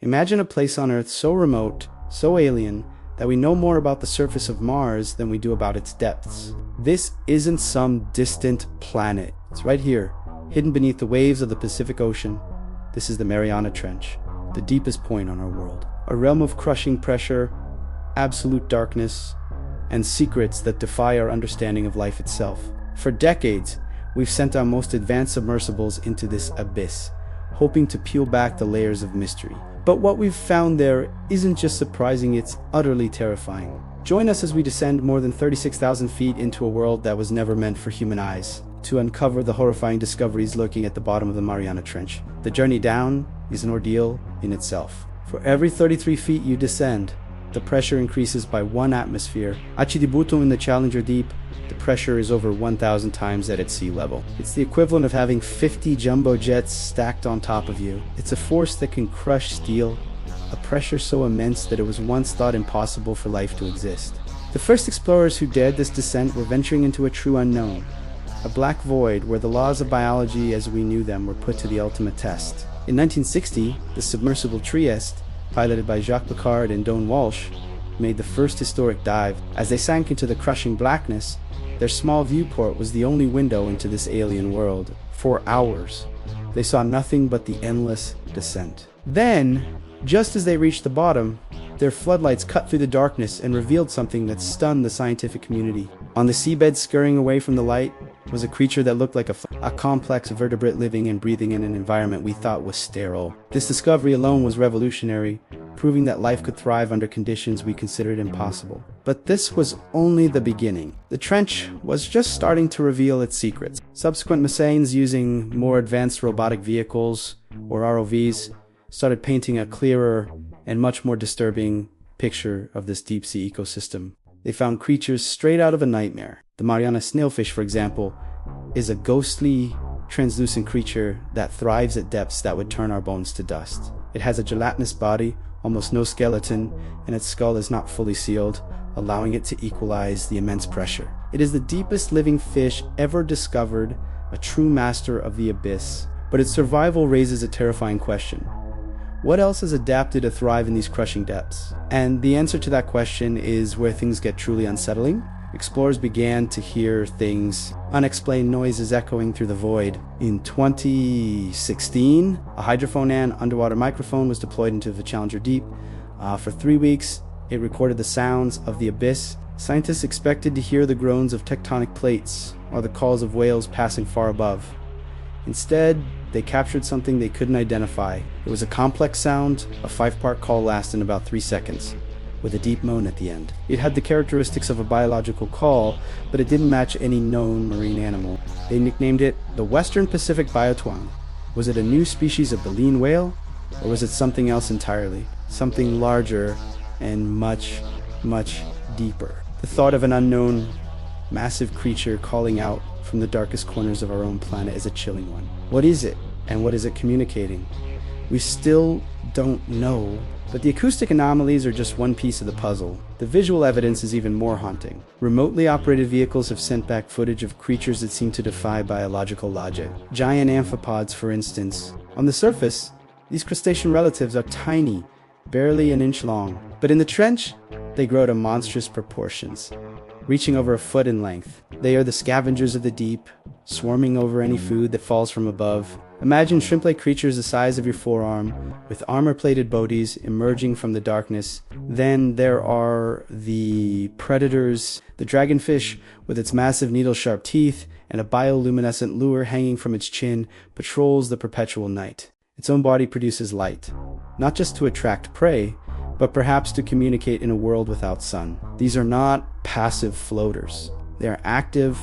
Imagine a place on Earth so remote, so alien, that we know more about the surface of Mars than we do about its depths. This isn't some distant planet. It's right here, hidden beneath the waves of the Pacific Ocean. This is the Mariana Trench, the deepest point on our world. A realm of crushing pressure, absolute darkness, and secrets that defy our understanding of life itself. For decades, we've sent our most advanced submersibles into this abyss, hoping to peel back the layers of mystery. But what we've found there isn't just surprising, it's utterly terrifying. Join us as we descend more than 36,000 feet into a world that was never meant for human eyes, to uncover the horrifying discoveries lurking at the bottom of the Mariana Trench. The journey down is an ordeal in itself. For every 33 feet you descend, the pressure increases by 1 atmosphere. Acidibuto in the Challenger Deep, the pressure is over 1,000 times that at sea level. It's the equivalent of having 50 jumbo jets stacked on top of you. It's a force that can crush steel, a pressure so immense that it was once thought impossible for life to exist. The first explorers who dared this descent were venturing into a true unknown, a black void where the laws of biology as we knew them were put to the ultimate test. In 1960, the submersible Trieste, piloted by Jacques Piccard and Don Walsh, made the first historic dive. As they sank into the crushing blackness, their small viewport was the only window into this alien world. For hours, they saw nothing but the endless descent. Then, just as they reached the bottom, their floodlights cut through the darkness and revealed something that stunned the scientific community. On the seabed, scurrying away from the light, was a creature that looked like a complex vertebrate living and breathing in an environment we thought was sterile. This discovery alone was revolutionary, proving that life could thrive under conditions we considered impossible. But this was only the beginning. The trench was just starting to reveal its secrets. Subsequent missions using more advanced robotic vehicles, or ROVs, started painting a clearer and much more disturbing picture of this deep-sea ecosystem. They found creatures straight out of a nightmare. The Mariana snailfish, for example, is a ghostly, translucent creature that thrives at depths that would turn our bones to dust. It has a gelatinous body, almost no skeleton, and its skull is not fully sealed, allowing it to equalize the immense pressure. It is the deepest living fish ever discovered, a true master of the abyss. But its survival raises a terrifying question. What else has adapted to thrive in these crushing depths? And the answer to that question is where things get truly unsettling. Explorers began to hear things, unexplained noises echoing through the void. In 2016, a hydrophone and underwater microphone was deployed into the Challenger Deep. For 3 weeks, it recorded the sounds of the abyss. Scientists expected to hear the groans of tectonic plates or the calls of whales passing far above. Instead, they captured something they couldn't identify. It was a complex sound, a 5-part call lasting about 3 seconds, with a deep moan at the end. It had the characteristics of a biological call, but it didn't match any known marine animal. They nicknamed it the Western Pacific Biotwang. Was it a new species of baleen whale, or was it something else entirely? Something larger and much, much deeper. The thought of an unknown, massive creature calling out from the darkest corners of our own planet is a chilling one. What is it, and what is it communicating? We still don't know, but the acoustic anomalies are just one piece of the puzzle. The visual evidence is even more haunting. Remotely operated vehicles have sent back footage of creatures that seem to defy biological logic. Giant amphipods, for instance. On the surface, these crustacean relatives are tiny, barely an inch long. But in the trench, they grow to monstrous proportions, reaching over a foot in length. They are the scavengers of the deep, swarming over any food that falls from above. Imagine shrimp-like creatures the size of your forearm, with armor-plated bodies emerging from the darkness. Then there are the predators. The dragonfish, with its massive needle-sharp teeth and a bioluminescent lure hanging from its chin, patrols the perpetual night. Its own body produces light, not just to attract prey, but perhaps to communicate in a world without sun. These are not passive floaters. They are active,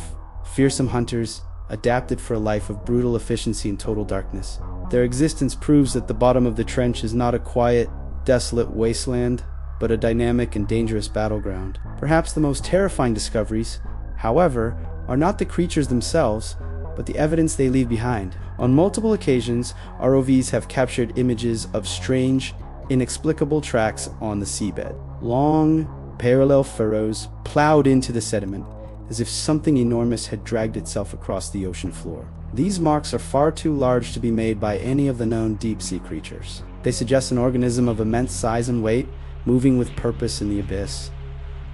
fearsome hunters, adapted for a life of brutal efficiency and total darkness. Their existence proves that the bottom of the trench is not a quiet, desolate wasteland, but a dynamic and dangerous battleground. Perhaps the most terrifying discoveries, however, are not the creatures themselves, but the evidence they leave behind. On multiple occasions, ROVs have captured images of strange, inexplicable tracks on the seabed. Long, parallel furrows plowed into the sediment, as if something enormous had dragged itself across the ocean floor. These marks are far too large to be made by any of the known deep-sea creatures. They suggest an organism of immense size and weight, moving with purpose in the abyss.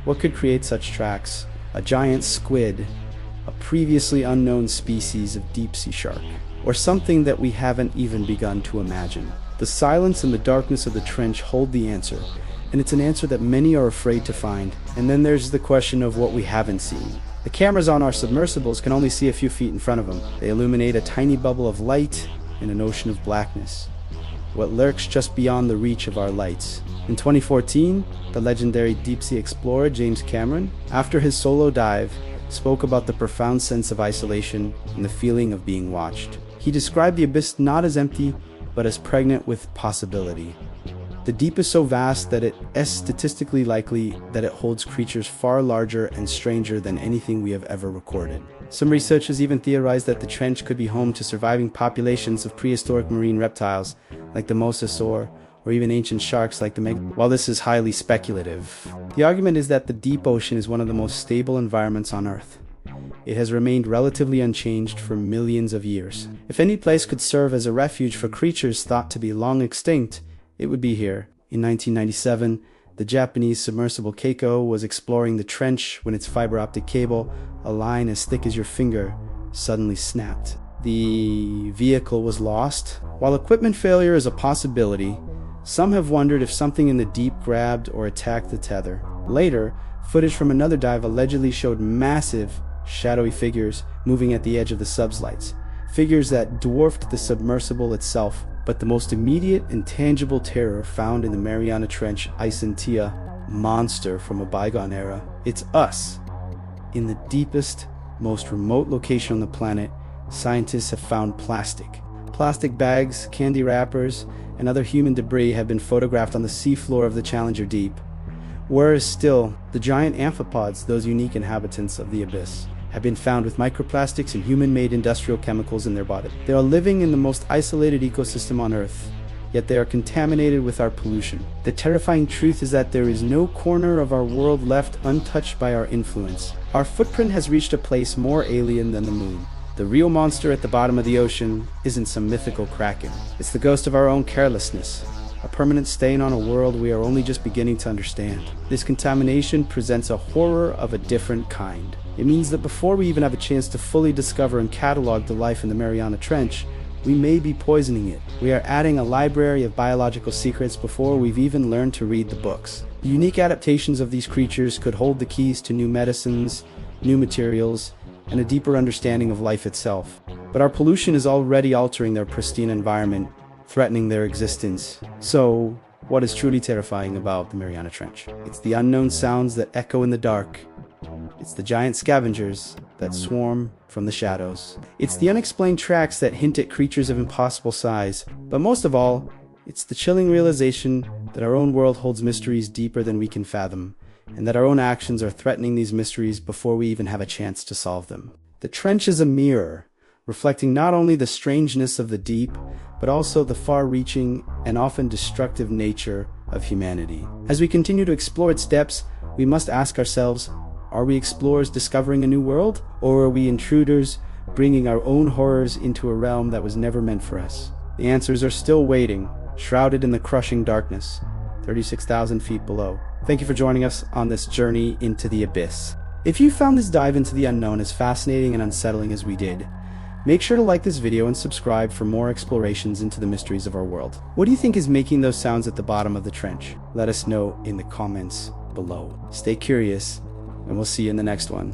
What could create such tracks? A giant squid, a previously unknown species of deep-sea shark, or something that we haven't even begun to imagine. The silence and the darkness of the trench hold the answer, and it's an answer that many are afraid to find. And then there's the question of what we haven't seen. The cameras on our submersibles can only see a few feet in front of them. They illuminate a tiny bubble of light in an ocean of blackness. What lurks just beyond the reach of our lights. In 2014, the legendary deep-sea explorer James Cameron, after his solo dive, spoke about the profound sense of isolation and the feeling of being watched. He described the abyss not as empty, but as pregnant with possibility. The deep is so vast that it is statistically likely that it holds creatures far larger and stranger than anything we have ever recorded. Some researchers even theorized that the trench could be home to surviving populations of prehistoric marine reptiles, like the mosasaur, or even ancient sharks like the While this is highly speculative, the argument is that the deep ocean is one of the most stable environments on Earth. It has remained relatively unchanged for millions of years. If any place could serve as a refuge for creatures thought to be long extinct, it would be here. In 1997, the Japanese submersible Keiko was exploring the trench when its fiber optic cable, a line as thick as your finger, suddenly snapped. The vehicle was lost. While equipment failure is a possibility, some have wondered if something in the deep grabbed or attacked the tether. Later, footage from another dive allegedly showed massive, shadowy figures moving at the edge of the sub's lights, figures that dwarfed the submersible itself. But the most immediate and tangible terror found in the Mariana Trench Isentia monster from a bygone era. It's us. In the deepest, most remote location on the planet, scientists have found plastic. Plastic bags, candy wrappers, and other human debris have been photographed on the seafloor of the Challenger Deep. Worse still, the giant amphipods, those unique inhabitants of the abyss, have been found with microplastics and human-made industrial chemicals in their body. They are living in the most isolated ecosystem on Earth, yet they are contaminated with our pollution. The terrifying truth is that there is no corner of our world left untouched by our influence. Our footprint has reached a place more alien than the moon. The real monster at the bottom of the ocean isn't some mythical kraken. It's the ghost of our own carelessness, a permanent stain on a world we are only just beginning to understand. This contamination presents a horror of a different kind. It means that before we even have a chance to fully discover and catalog the life in the Mariana Trench, we may be poisoning it. We are adding a library of biological secrets before we've even learned to read the books. The unique adaptations of these creatures could hold the keys to new medicines, new materials, and a deeper understanding of life itself. But our pollution is already altering their pristine environment, threatening their existence. So, what is truly terrifying about the Mariana Trench? It's the unknown sounds that echo in the dark. It's the giant scavengers that swarm from the shadows. It's the unexplained tracks that hint at creatures of impossible size. But most of all, it's the chilling realization that our own world holds mysteries deeper than we can fathom, and that our own actions are threatening these mysteries before we even have a chance to solve them. The trench is a mirror, reflecting not only the strangeness of the deep, but also the far-reaching and often destructive nature of humanity. As we continue to explore its depths, we must ask ourselves, are we explorers discovering a new world? Or are we intruders bringing our own horrors into a realm that was never meant for us? The answers are still waiting, shrouded in the crushing darkness, 36,000 feet below. Thank you for joining us on this journey into the abyss. If you found this dive into the unknown as fascinating and unsettling as we did, make sure to like this video and subscribe for more explorations into the mysteries of our world. What do you think is making those sounds at the bottom of the trench? Let us know in the comments below. Stay curious, and we'll see you in the next one.